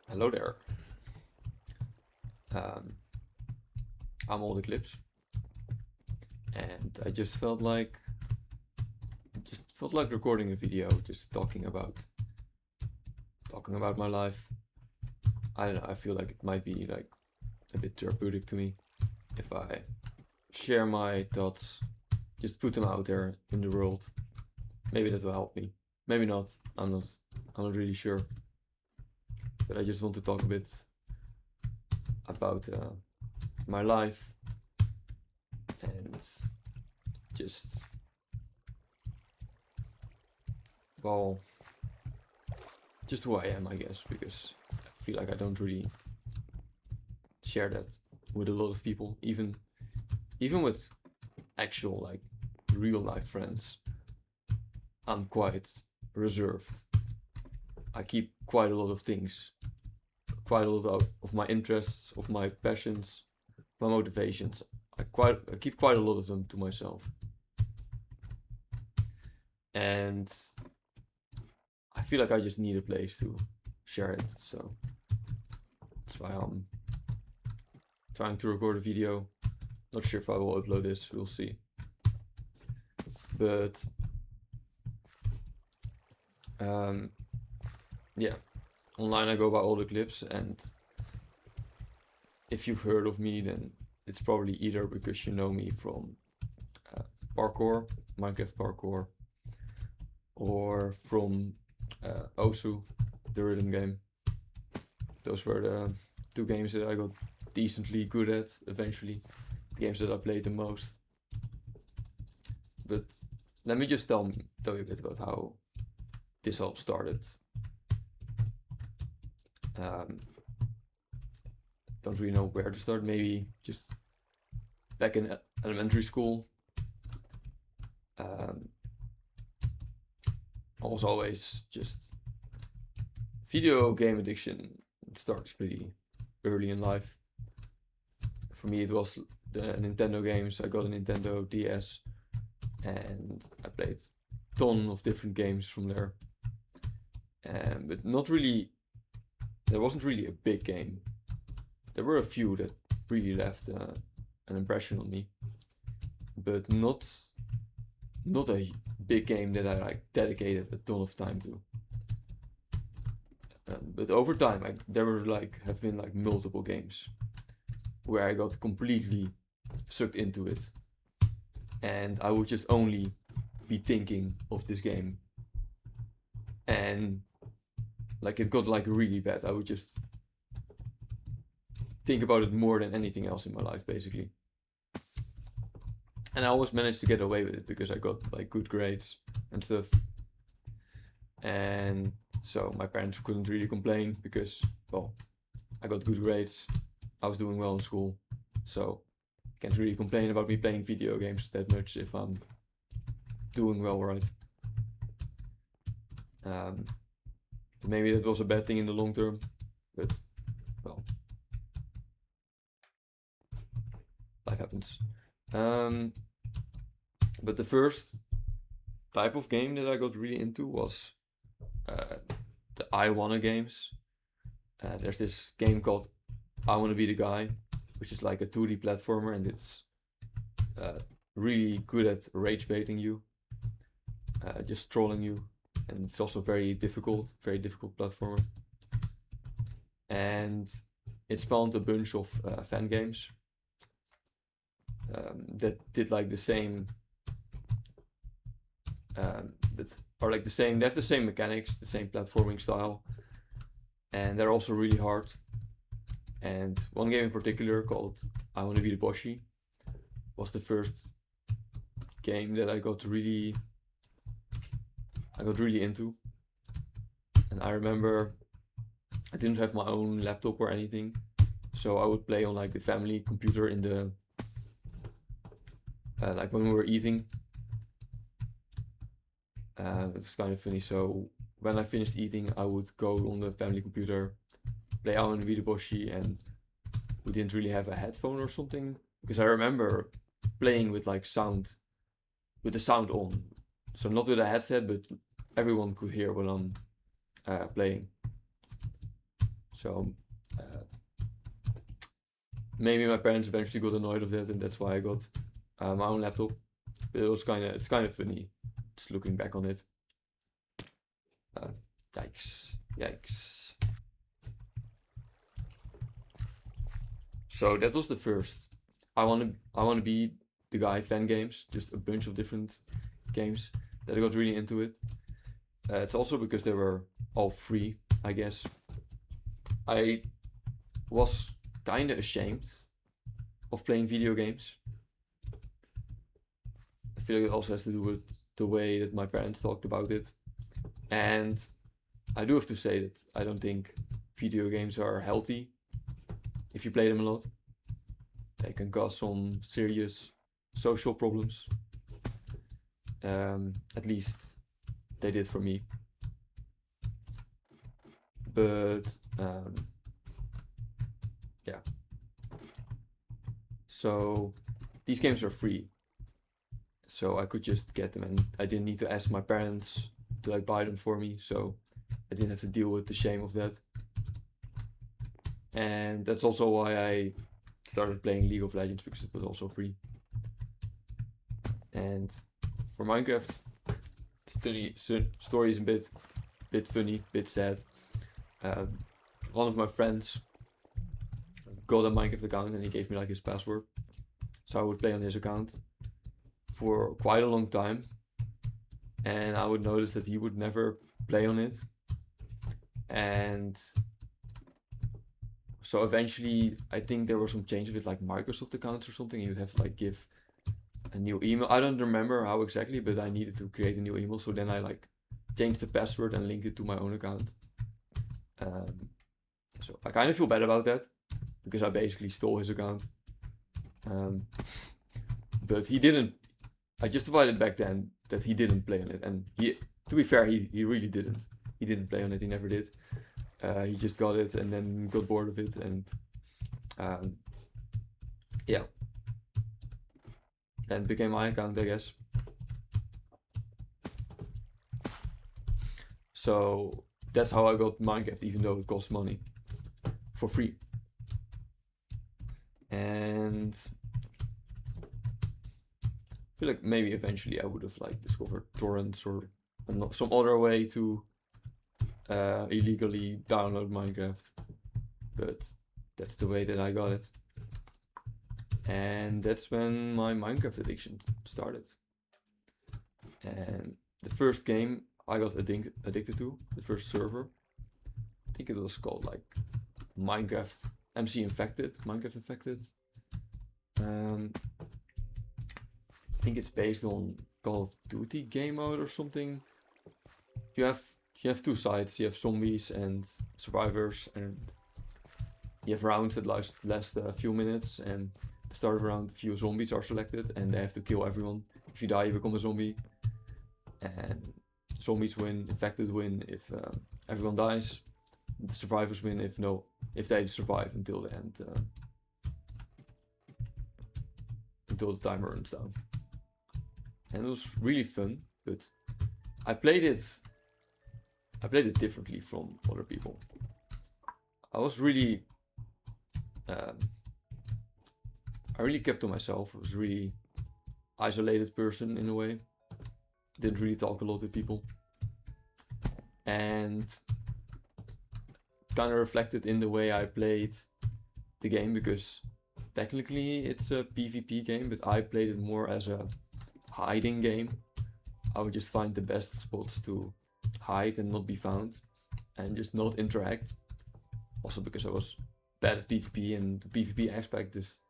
Hello there. Um, I'm all the clips, and I just felt like recording a video, just talking about my life. I don't know. I feel like it might be like a bit therapeutic to me if I share my thoughts, just put them out there in the world. Maybe that will help me. Maybe not. I'm not. I'm not really sure. But I just want to talk a bit about my life and just well, just who I am, I guess, because I feel like I don't really share that with a lot of people, even with actual like real life friends. I'm quite reserved. I keep quite a lot of things, quite a lot of my interests, of my passions, my motivations. I keep quite a lot of them to myself, and I feel like I just need a place to share it. So that's why I'm trying to record a video. Not sure if I will upload this. We'll see. But yeah, online I go by all the clips, and if you've heard of me, then it's probably either because you know me from parkour, Minecraft parkour, or from Osu, the rhythm game. Those were the two games that I got decently good at eventually, the games that I played the most. But let me just tell you a bit about how this all started. Don't really know where to start. Maybe just back in elementary school. Always just video game addiction starts pretty early in life. For me, it was the Nintendo games. I got a Nintendo DS, and I played a ton of different games from there. But not really. There wasn't really a big game. There were a few that really left an impression on me, but not a big game that I like dedicated a ton of time to. But over time, there have been like multiple games where I got completely sucked into it, and I would just only be thinking of this game, and like it got like really bad. I would just think about it more than anything else in my life, basically. And I always managed to get away with it because I got like good grades and stuff. And so my parents couldn't really complain because, well, I got good grades. I was doing well in school. So can't really complain about me playing video games that much if I'm doing well, right? Maybe that was a bad thing in the long term, but well, life happens. But the first type of game that I got really into was the I Wanna games. There's this game called I Wanna Be the Guy, which is like a 2D platformer, and it's really good at rage baiting you, just trolling you, and it's also very difficult platformer. And it spawned a bunch of fan games that did like the same. That are like the same. They have the same mechanics, the same platforming style, and they're also really hard. And one game in particular called I Wanna Be the Boshi was the first game that I got really into. And I remember I didn't have my own laptop or anything, so I would play on like the family computer in the like when we were eating. It was kind of funny. So when I finished eating, I would go on the family computer, play I Wanna Be the Boshi, and we didn't really have a headphone or something, because I remember playing with like sound, with the sound on, so not with a headset, but everyone could hear when I'm playing. So maybe my parents eventually got annoyed of that, and that's why I got my own laptop. But it's kind of funny, just looking back on it. Yikes. So that was the first. I wanna be the guy fan games, just a bunch of different games that I got really into it. It's also because they were all free, I guess. I was kinda ashamed of playing video games. I feel like it also has to do with the way that my parents talked about it. And I do have to say that I don't think video games are healthy if you play them a lot. They can cause some serious social problems. At least they did for me. But yeah. So these games are free. So I could just get them, and I didn't need to ask my parents to like buy them for me, so I didn't have to deal with the shame of that. And that's also why I started playing League of Legends, because it was also free. And for Minecraft, story is a bit funny, bit sad. One of my friends got a Minecraft account and he gave me like his password, so I would play on his account for quite a long time, and I would notice that he would never play on it. And so eventually, I think there were some changes with like Microsoft accounts or something. You would have to like give a new email. I don't remember how exactly, but I needed to create a new email. So then I like changed the password and linked it to my own account. So I kind of feel bad about that, because I basically stole his account. But he didn't. I justified it back then that he didn't play on it, and to be fair, he really didn't. He didn't play on it. He never did. He just got it and then got bored of it, and yeah, and it became my account, I guess. So that's how I got Minecraft, even though it costs money, for free. And I feel like maybe eventually I would have like discovered torrents or some other way to illegally download Minecraft, but that's the way that I got it. And that's when my Minecraft addiction started. And the first game I got addicted to, the first server, I think it was called like Minecraft Minecraft Infected. I think it's based on Call of Duty game mode or something. You have two sides. You have zombies and survivors, and you have rounds that last a few minutes, and at the start of a round, a few zombies are selected and they have to kill everyone. If you die, you become a zombie, and zombies win, infected win if everyone dies. The survivors win if they survive until the end, until the timer runs down. And it was really fun, but I played it differently from other people. I was really I really kept to myself. I was a really isolated person in a way. Didn't really talk a lot with people, and kind of reflected in the way I played the game, because technically it's a PvP game, but I played it more as a hiding game. I would just find the best spots to hide and not be found, and just not interact. Also because I was bad at PvP, and the PvP aspect just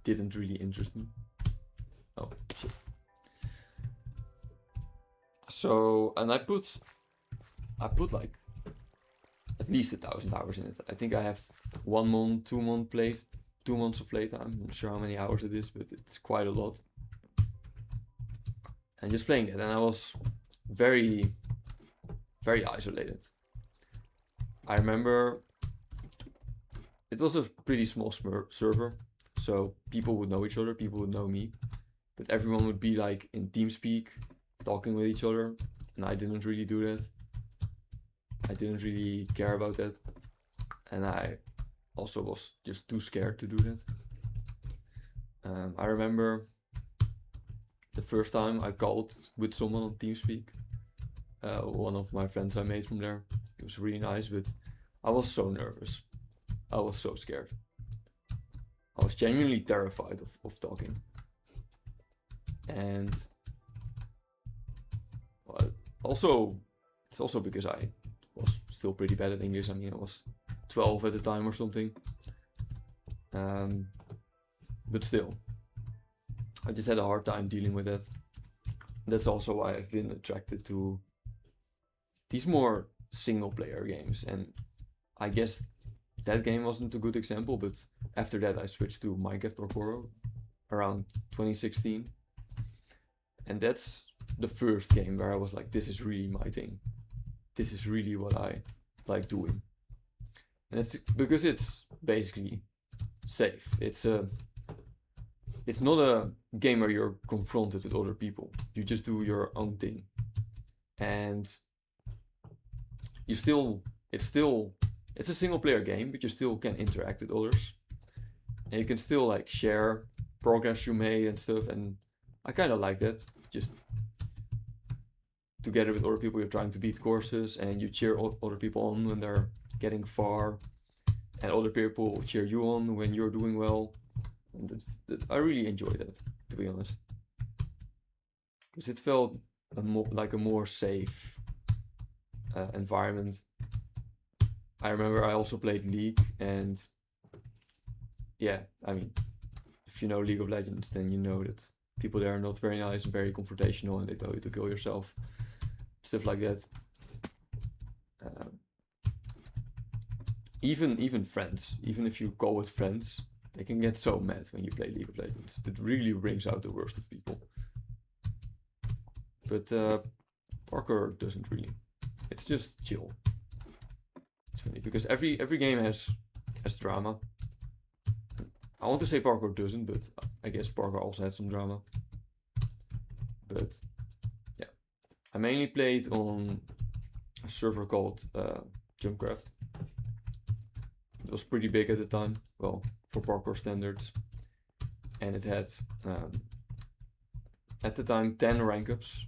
didn't really interest me. Oh shit. So, and I put like at least 1,000 hours in it. I think I have 1 month, 2 months of playtime. I'm not sure how many hours it is, but it's quite a lot. And just playing it, and I was very, very isolated. I remember it was a pretty small server, so people would know each other, people would know me, but everyone would be like in TeamSpeak, talking with each other, and I didn't really do that. I didn't really care about that. and I also was just too scared to do that. I remember the first time I called with someone on TeamSpeak, one of my friends I made from there. It was really nice, but I was so nervous. I was so scared. I was genuinely terrified of talking. And well, also, it's also because I was still pretty bad at English. I mean, I was 12 at the time or something. But still, I just had a hard time dealing with that. That's also why I've been attracted to these more single player games. And I guess that game wasn't a good example, but after that I switched to Minecraft Parkour around 2016. And that's the first game where I was like, this is really my thing. This is really what I like doing. And it's because it's basically safe. It's not a game where you're confronted with other people. You just do your own thing. And it's a single player game, but you still can interact with others. And you can still like share progress you made and stuff, and I kind of like that. Just together with other people, you're trying to beat courses, and you cheer other people on when they're getting far, and other people cheer you on when you're doing well. And I really enjoy that, to be honest, because it felt like a more safe environment. I remember I also played League, and yeah, I mean, if you know League of Legends, then you know that people there are not very nice and very confrontational, and they tell you to kill yourself, stuff like that. Even friends, even if you go with friends, they can get so mad when you play League of Legends. It really brings out the worst of people. But parkour doesn't really. It's just chill. It's funny because every game has drama. I want to say parkour doesn't, but I guess parkour also had some drama. But yeah, I mainly played on a server called Jumpcraft. It was pretty big at the time, well, for parkour standards, and it had at the time 10 rank ups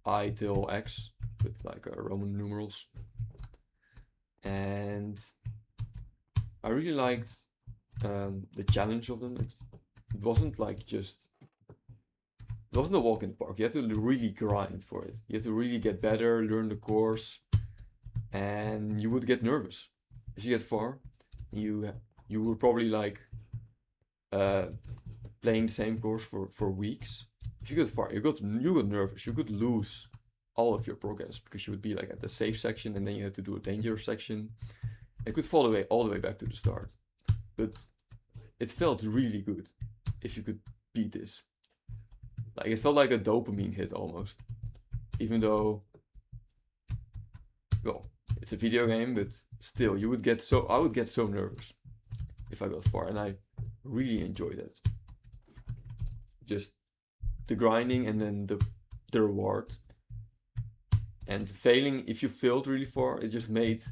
I till X with like Roman numerals, and I really liked the challenge of them. It wasn't like just, it wasn't a walk in the park. You had to really grind for it. You had to really get better, learn the course, and you would get nervous. If you get far, you were probably like playing the same course for weeks. If you get far, you got nervous. You could lose all of your progress because you would be like at the safe section, and then you had to do a dangerous section. It could fall away all the way back to the start. But it felt really good if you could beat this. Like, it felt like a dopamine hit almost. Even though, well, it's a video game, but still, I would get so nervous if I got far, and I really enjoyed that. Just the grinding and then the reward. And failing, if you failed really far, it just made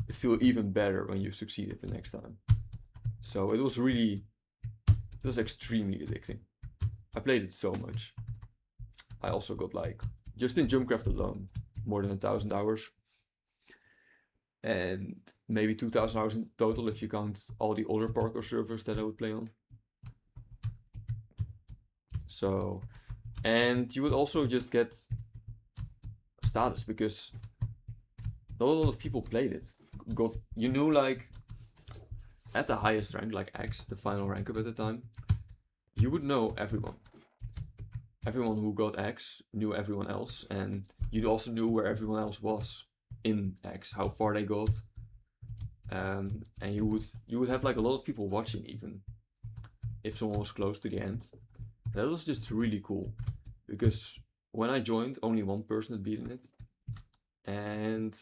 it feel even better when you succeeded the next time. So it was extremely addicting. I played it so much. I also got like, just in Jumpcraft alone, more than 1,000 hours. And maybe 2,000 hours in total if you count all the other parkour servers that I would play on. So, and you would also just get status because not a lot of people played it. You knew like at the highest rank, like X, the final rank up at the time, you would know everyone. Everyone who got X knew everyone else, and you also knew where everyone else was in X, how far they got, and you would have like a lot of people watching even if someone was close to the end. That was just really cool because when I joined, only one person had beaten it, and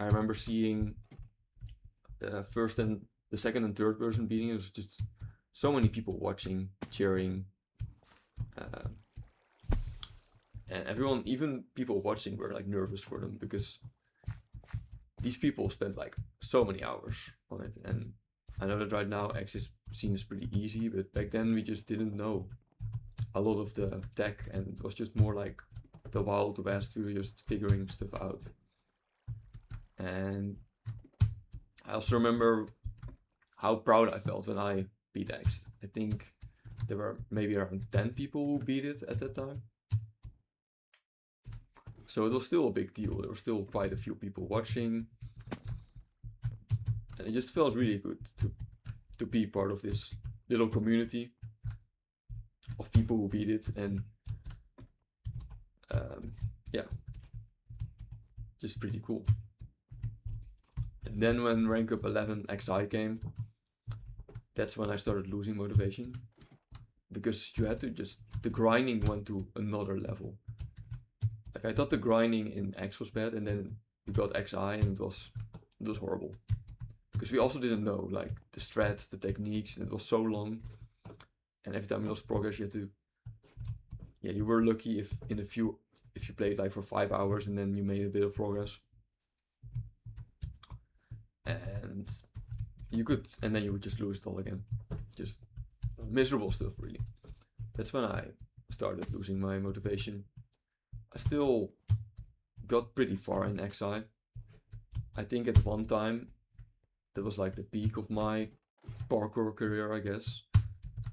I remember seeing the second and third person beating it. It was just so many people watching, cheering, and everyone, even people watching, were like nervous for them because these people spent like so many hours on it. And I know that right now X is seen as pretty easy, but back then we just didn't know a lot of the tech, and it was just more like the Wild West. We were just figuring stuff out. And I also remember how proud I felt when I beat X. I think there were maybe around 10 people who beat it at that time. So it was still a big deal. There were still quite a few people watching. And it just felt really good to be part of this little community of people who beat it. And yeah, just pretty cool. And then when rank up 11 XI came, that's when I started losing motivation, because you had to the grinding went to another level. Like I thought the grinding in X was bad, and then we got XI and it was horrible. Because we also didn't know like the strats, the techniques, and it was so long. And every time you lost progress, you had to, you were lucky if you played like for 5 hours and then you made a bit of progress. And then you would just lose it all again. Just miserable stuff, really. That's when I started losing my motivation. I still got pretty far in XI. I think at one time, that was like the peak of my parkour career, I guess.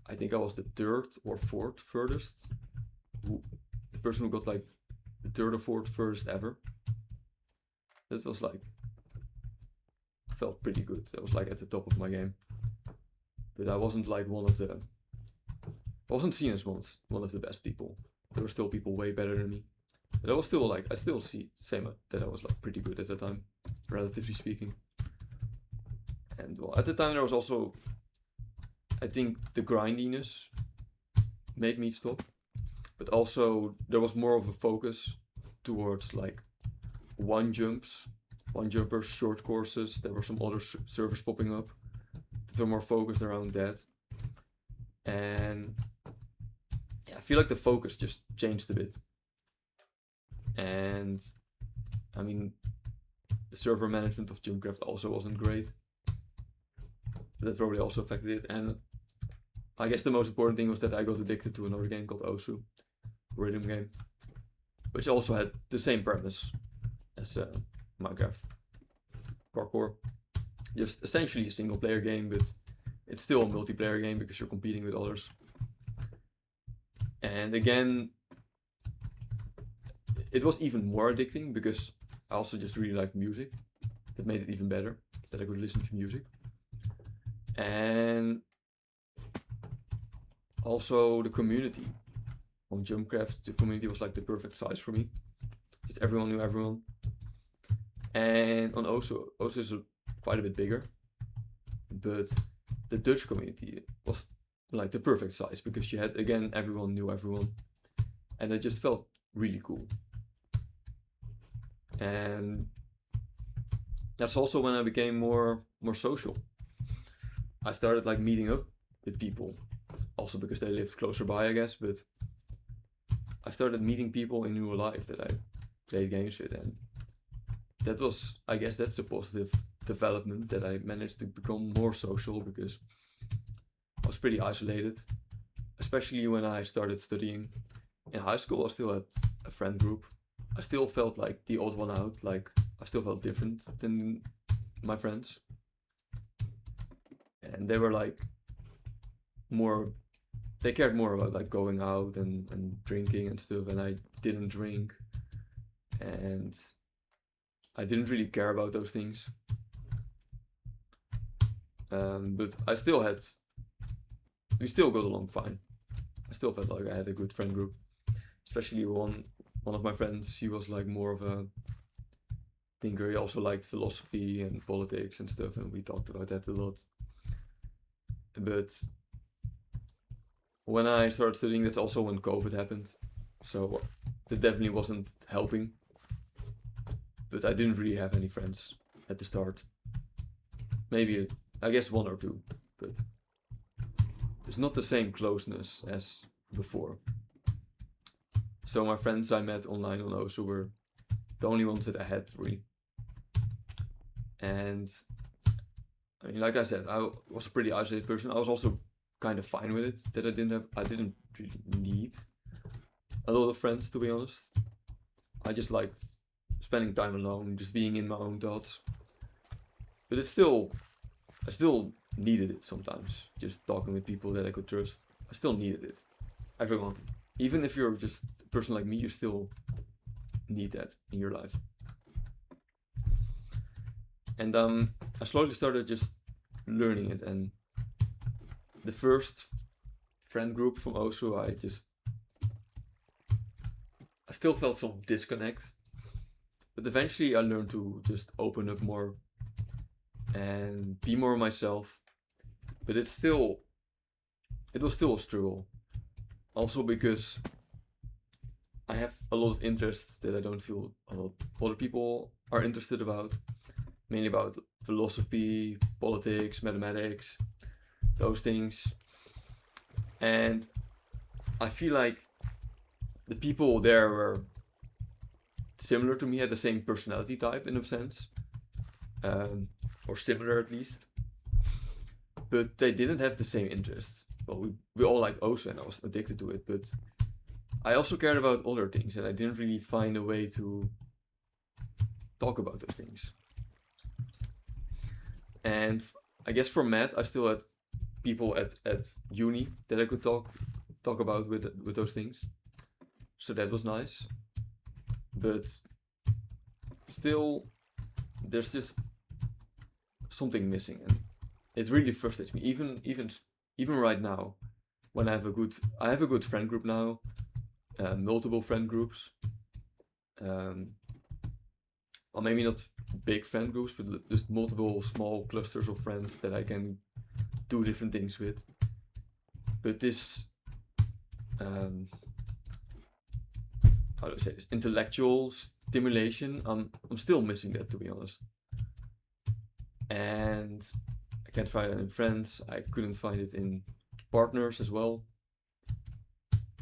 I think I was the 3rd or 4th furthest. The person who got like the 3rd or 4th furthest ever. That was like, felt pretty good. I was like at the top of my game. But I wasn't like I wasn't seen as one of the best people. There were still people way better than me. But I was still like, I still say that I was like pretty good at the time, relatively speaking. And well, at the time there was also, I think the grindiness made me stop. But also there was more of a focus towards like one jumper, short courses. There were some other servers popping up that were more focused around that. And I feel like the focus just changed a bit. And I mean, the server management of Jumpcraft also wasn't great. That probably also affected it. And I guess the most important thing was that I got addicted to another game called Osu, rhythm game, which also had the same premise as Minecraft parkour. Just essentially a single player game, but it's still a multiplayer game because you're competing with others. And again, it was even more addicting because I also just really liked music. That made it even better, that I could listen to music. And also the community on Jumpcraft, the community was like the perfect size for me. Just everyone knew everyone. And on Osu is quite a bit bigger, but the Dutch community was like the perfect size because you had, again, everyone knew everyone, and it just felt really cool. And that's also when I became more social. I started like meeting up with people, also because they lived closer by, I guess, but I started meeting people in real life that I played games with, and that was, I guess that's a positive development, that I managed to become more social, because I was pretty isolated, especially when I started studying. In high school I still had a friend group. I still felt like the odd one out, like I still felt different than my friends. And they were like they cared more about like going out and drinking and stuff, and I didn't drink. And I didn't really care about those things. But we still got along fine. I still felt like I had a good friend group. Especially one of my friends, he was like more of a thinker. He also liked philosophy and politics and stuff, and we talked about that a lot. But when I started studying, that's also when COVID happened. So that definitely wasn't helping. But I didn't really have any friends at the start. Maybe, I guess, 1 or 2, but it's not the same closeness as before. So my friends I met online on Osu were the only ones that I had, really. And I mean, like I said, I was a pretty isolated person. I was also kind of fine with it that I didn't really need a lot of friends, to be honest. I just liked spending time alone, just being in my own thoughts. But I still needed it sometimes. Just talking with people that I could trust. I still needed it. Everyone, even if you're just a person like me, you still need that in your life. And I slowly started just learning it. And the first friend group from Osu, I still felt some disconnect. But eventually I learned to just open up more and be more myself. But it was still a struggle. Also because I have a lot of interests that I don't feel a lot of other people are interested about. Mainly about philosophy, politics, mathematics, those things. And I feel like the people there were similar to me, had the same personality type in a sense. Or similar at least. But they didn't have the same interests. Well, we all liked Osu and I was addicted to it, but I also cared about other things and I didn't really find a way to talk about those things. And I guess for math, I still had people at uni that I could talk about with those things. So that was nice. But still, there's just something missing, and it really frustrates me. Even right now, when I have a good friend group now, multiple friend groups. Well, maybe not big friend groups, but just multiple small clusters of friends that I can do different things with. But this, how do I say this? Intellectual stimulation. I'm still missing that, to be honest. And I can't find it in friends. I couldn't find it in partners as well.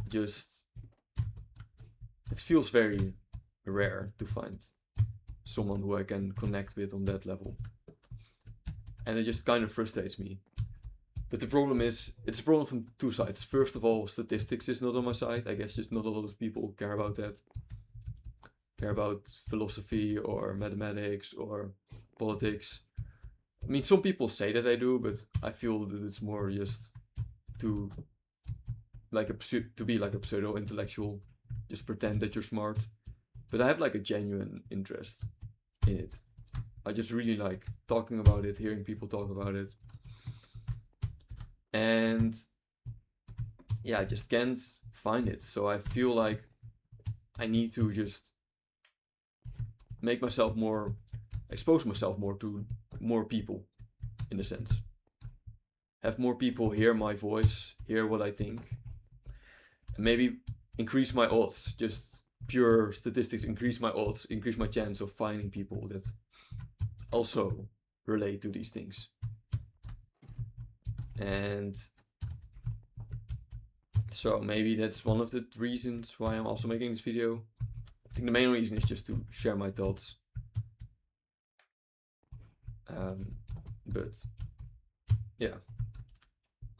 Just, it feels very rare to find someone who I can connect with on that level. And it just kind of frustrates me. But the problem is, it's a problem from two sides. First of all, statistics is not on my side. I guess just not a lot of people care about that. Care about philosophy or mathematics or politics. I mean, some people say that I do, but I feel that it's more just to be like a pseudo intellectual, just pretend that you're smart. But I have like a genuine interest in it. I just really like talking about it, hearing people talk about it. And yeah, I just can't find it. So I feel like I need to just expose myself more to more people, in a sense. Have more people hear my voice, hear what I think, and maybe increase my odds. Just pure statistics, increase my odds, increase my chance of finding people that also relate to these things. And so maybe that's one of the reasons why I'm also making this video. I think the main reason is just to share my thoughts. But yeah,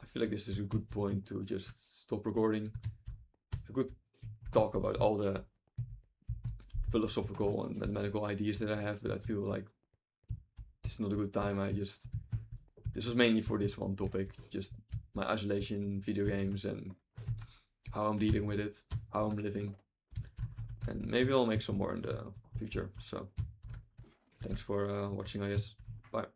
I feel like this is a good point to just stop recording. I could talk about all the philosophical and mathematical ideas that I have, but I feel like it's not a good time. This was mainly for this one topic, just my isolation, video games, and how I'm dealing with it, how I'm living. And maybe I'll make some more in the future. So thanks for watching, I guess. Bye.